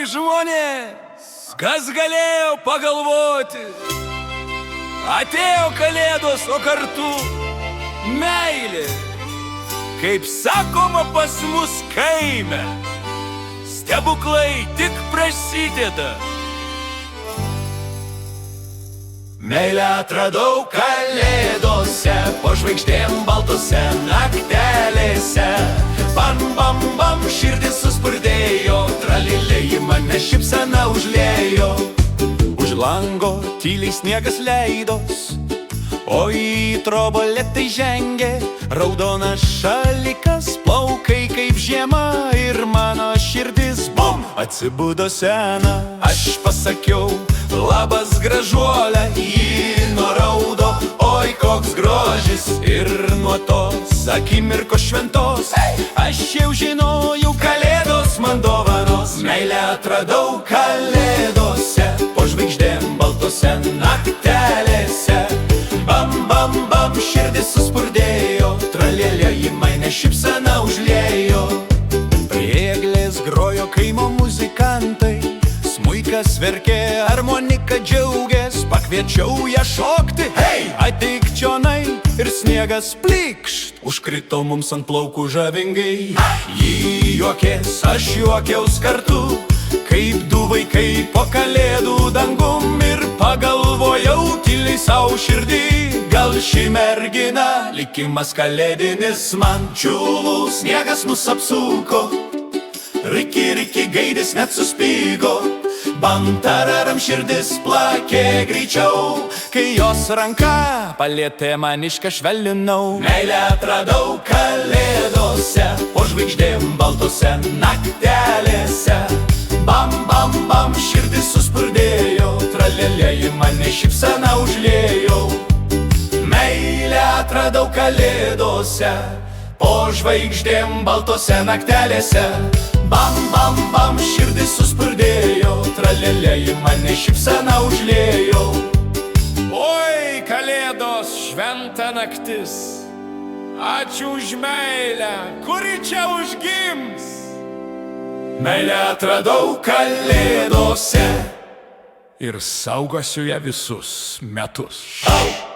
žmonės, kas galėjo pagalvoti? Atėjo kalėdos, o kartu meilė. Kaip sakoma pas mus kaime, stebuklai tik prasideda. Meilę atradau kalėdose, po žvaigždėm baltose naktelėse. Bam, bam, bam, širdis suspurdėjo, tralilė į mane šypsena užliejo. Už lango tyliai sniegas leidos, o į trobą lėtai žengė raudonas šalikas, plaukai kaip žiema ir mano širdis bum atsibudo sena. Aš pasakiau, labas gražuolė, ji nuraudo, oi koks grožis. Ir nuo tos akimirkos šventos aš jau žinojau, kalėdos man dovanos. Meilę atradau kalėdose, po žvaigždėm baltose naktelėse. Bam, bam, bam, širdis suspurdėjo, tralėlė į mane šypsena užliejo. Prie eglės grojo kaimo muzikantai, smuikas verkė, harmonika džiaugės. Pakviečiau ją šokti, hei, ateik čionai. Ir sniegas plikšt užkrito mums ant plaukų žavingai. Ji juokės, aš juokiaus kartu, kaip du vaikai po kalėdų dangum. Ir pagalvojau tyliai savo širdį, gal ši mergina likimas kalėdinis man. Čiulų sniegas mus apsuko, riki, riki, gaidis net suspigo. Bam, tararam, širdis plakė greičiau, kai jos ranka palietė manišką švelninau. Meilę atradau kalėdose, po žvaigždėm baltose naktelėse. Bam, bam, bam, širdis suspurdėjo, tralėlė į mane šypsena užliejo. Meilę atradau kalėdose, po žvaigždėm baltose naktelėse. Bam, bam, bam, širdis suspurdėjo, tralėlė į mane šypsena užliejo. Oi, kalėdos, šventa naktis, ačiū už meilę, kuri čia užgims. Meilę atradau kalėdose ir saugosiu ją visus metus. Au!